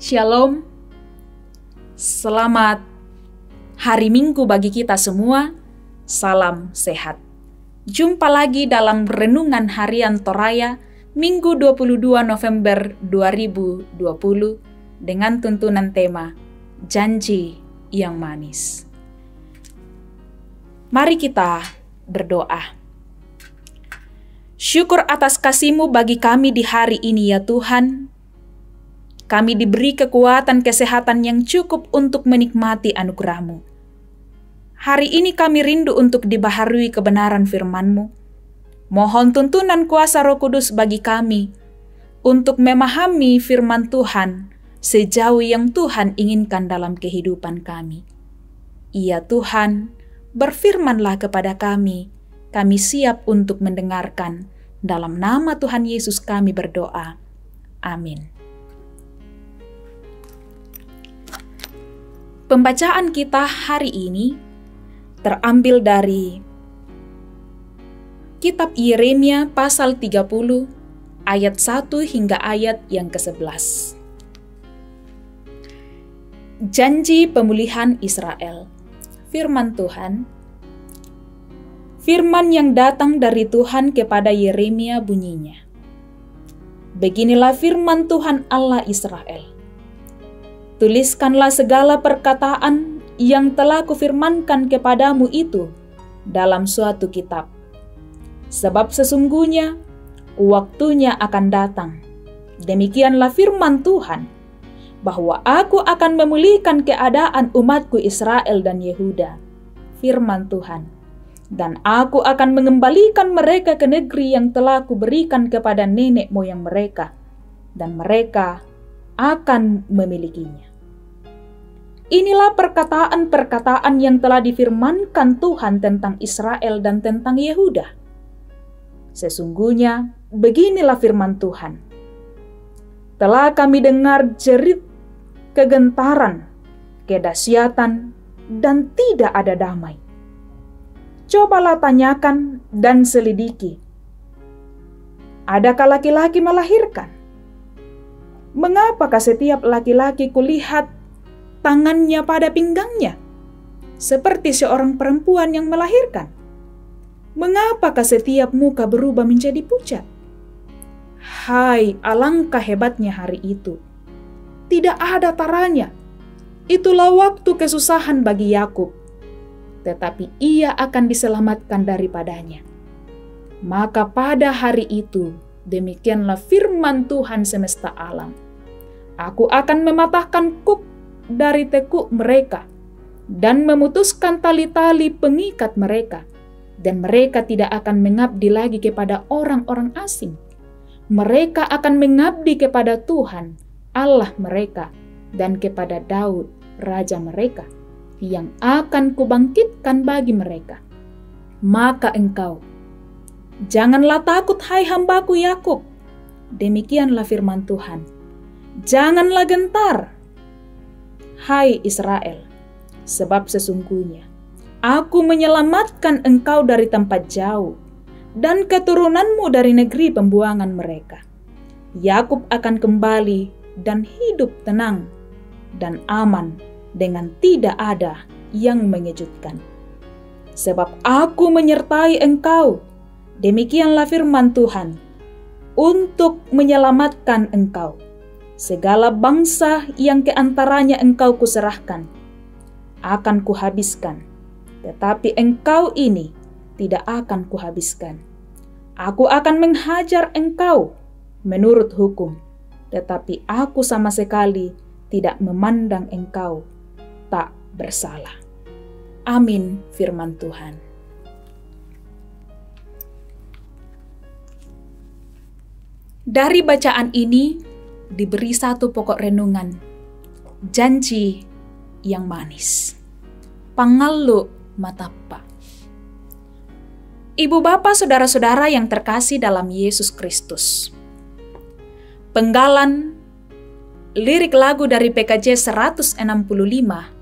Shalom, selamat hari Minggu bagi kita semua, salam sehat. Jumpa lagi dalam Renungan Harian Toraya, Minggu 22 November 2020, dengan tuntunan tema, Janji yang Manis. Mari kita berdoa. Syukur atas kasih-Mu bagi kami di hari ini ya Tuhan. Kami diberi kekuatan kesehatan yang cukup untuk menikmati anugerah-Mu. Hari ini kami rindu untuk dibaharui kebenaran firman-Mu. Mohon tuntunan kuasa Roh Kudus bagi kami untuk memahami firman Tuhan sejauh yang Tuhan inginkan dalam kehidupan kami. Ya Tuhan, berfirman-Lah kepada kami siap untuk mendengarkan. Dalam nama Tuhan Yesus kami berdoa. Amin. Pembacaan kita hari ini terambil dari Kitab Yeremia pasal 30 ayat 1 hingga ayat yang ke-11. Janji pemulihan Israel. Firman Tuhan, firman yang datang dari Tuhan kepada Yeremia bunyinya, beginilah firman Tuhan Allah Israel. Tuliskanlah segala perkataan yang telah kufirmankan kepadamu itu dalam suatu kitab. Sebab sesungguhnya waktunya akan datang. Demikianlah firman Tuhan, bahwa aku akan memulihkan keadaan umatku Israel dan Yehuda. Firman Tuhan, dan aku akan mengembalikan mereka ke negeri yang telah kuberikan kepada nenek moyang mereka, dan mereka akan memilikinya. Inilah perkataan-perkataan yang telah difirmankan Tuhan tentang Israel dan tentang Yehuda. Sesungguhnya beginilah firman Tuhan. Telah kami dengar jerit kegentaran, kedahsyatan, dan tidak ada damai. Cobalah tanyakan dan selidiki. Adakah laki-laki melahirkan? Mengapakah setiap laki-laki kulihat tangannya pada pinggangnya, seperti seorang perempuan yang melahirkan? Mengapakah setiap muka berubah menjadi pucat? Hai, alangkah hebatnya hari itu. Tidak ada taranya. Itulah waktu kesusahan bagi Yakub, tetapi ia akan diselamatkan daripadanya. Maka pada hari itu, demikianlah firman Tuhan semesta alam. Aku akan mematahkan kuk dari tekuk mereka, dan memutuskan tali-tali pengikat mereka, dan mereka tidak akan mengabdi lagi kepada orang-orang asing. Mereka akan mengabdi kepada Tuhan, Allah mereka, dan kepada Daud, raja mereka, yang akan kubangkitkan bagi mereka. Maka engkau, janganlah takut hai hambaku Yakub, demikianlah firman Tuhan. Janganlah gentar, hai Israel, sebab sesungguhnya aku menyelamatkan engkau dari tempat jauh, dan keturunanmu dari negeri pembuangan mereka. Yakub akan kembali dan hidup tenang dan aman dengan tidak ada yang mengejutkan. Sebab aku menyertai engkau, demikianlah firman Tuhan, untuk menyelamatkan engkau. Segala bangsa yang keantaranya engkau kuserahkan, akan kuhabiskan, tetapi engkau ini tidak akan kuhabiskan. Aku akan menghajar engkau menurut hukum, tetapi aku sama sekali tidak memandang engkau tak bersalah. Amin, firman Tuhan. Dari bacaan ini, diberi satu pokok renungan, janji yang manis. Pangalu matappa. Ibu bapak saudara-saudara yang terkasih dalam Yesus Kristus. Penggalan lirik lagu dari PKJ 165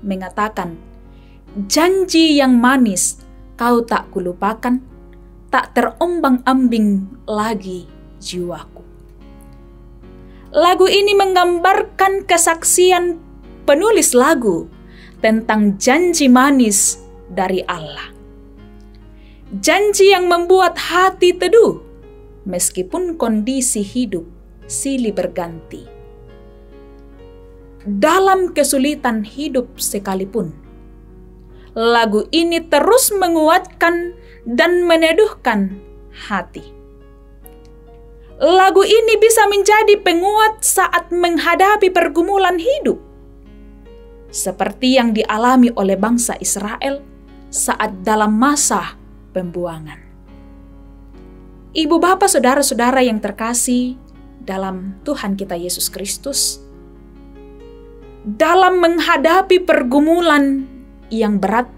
mengatakan, janji yang manis kau tak kulupakan, tak terombang-ambing lagi jiwaku. Lagu ini menggambarkan kesaksian penulis lagu tentang janji manis dari Allah. Janji yang membuat hati teduh meskipun kondisi hidup silih berganti. Dalam kesulitan hidup sekalipun, lagu ini terus menguatkan dan meneduhkan hati. Lagu ini bisa menjadi penguat saat menghadapi pergumulan hidup, seperti yang dialami oleh bangsa Israel saat dalam masa pembuangan. Ibu bapak saudara-saudara yang terkasih dalam Tuhan kita Yesus Kristus, dalam menghadapi pergumulan yang berat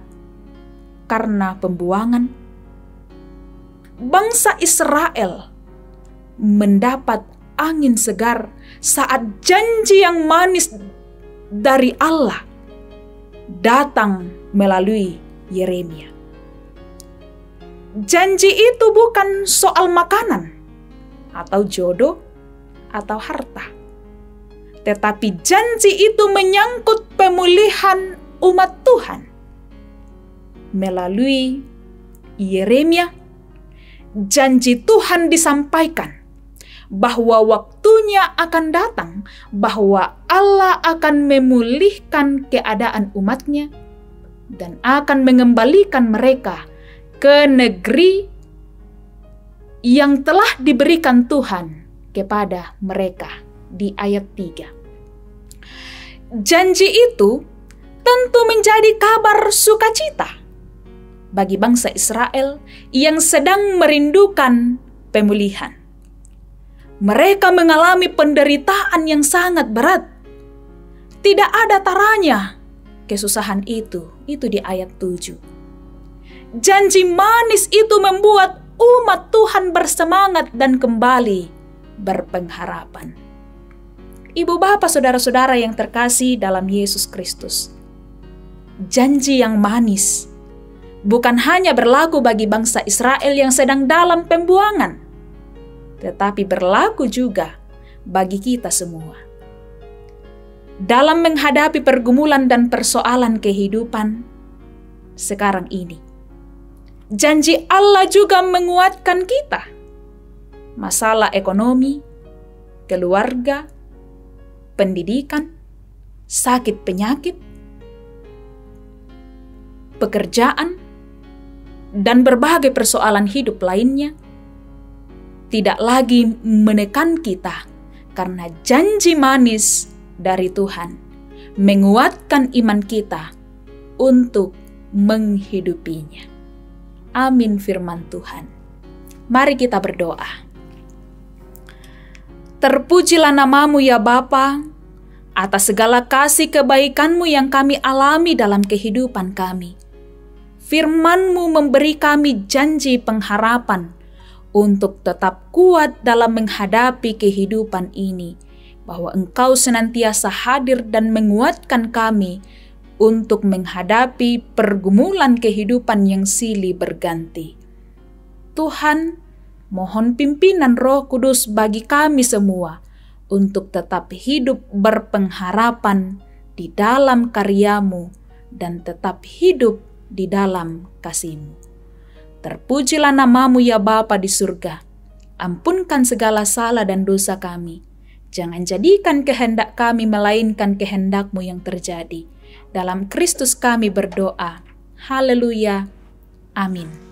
karena pembuangan, bangsa Israel mendapat angin segar saat janji yang manis dari Allah datang melalui Yeremia. Janji itu bukan soal makanan atau jodoh atau harta, tetapi janji itu menyangkut pemulihan umat Tuhan. Melalui Yeremia, janji Tuhan disampaikan bahwa waktunya akan datang, bahwa Allah akan memulihkan keadaan umatnya dan akan mengembalikan mereka ke negeri yang telah diberikan Tuhan kepada mereka di ayat 3. Janji itu tentu menjadi kabar sukacita bagi bangsa Israel yang sedang merindukan pemulihan. Mereka mengalami penderitaan yang sangat berat. Tidak ada taranya kesusahan itu di ayat 7. Janji manis itu membuat umat Tuhan bersemangat dan kembali berpengharapan. Ibu bapak saudara-saudara yang terkasih dalam Yesus Kristus, janji yang manis bukan hanya berlaku bagi bangsa Israel yang sedang dalam pembuangan, tetapi berlaku juga bagi kita semua. Dalam menghadapi pergumulan dan persoalan kehidupan sekarang ini, janji Allah juga menguatkan kita. Masalah ekonomi, keluarga, pendidikan, sakit penyakit, pekerjaan, dan berbagai persoalan hidup lainnya tidak lagi menekan kita, karena janji manis dari Tuhan menguatkan iman kita untuk menghidupinya. Amin firman Tuhan. Mari kita berdoa. Terpujilah nama-Mu ya Bapa, atas segala kasih kebaikan-Mu yang kami alami dalam kehidupan kami. Firman-Mu memberi kami janji pengharapan untuk tetap kuat dalam menghadapi kehidupan ini, bahwa Engkau senantiasa hadir dan menguatkan kami untuk menghadapi pergumulan kehidupan yang silih berganti. Tuhan, mohon pimpinan Roh Kudus bagi kami semua untuk tetap hidup berpengharapan di dalam karya-Mu dan tetap hidup di dalam kasih-Mu. Terpujilah nama-Mu ya Bapa di surga. Ampunkan segala salah dan dosa kami. Jangan jadikan kehendak kami melainkan kehendak-Mu yang terjadi. Dalam Kristus kami berdoa. Haleluya. Amin.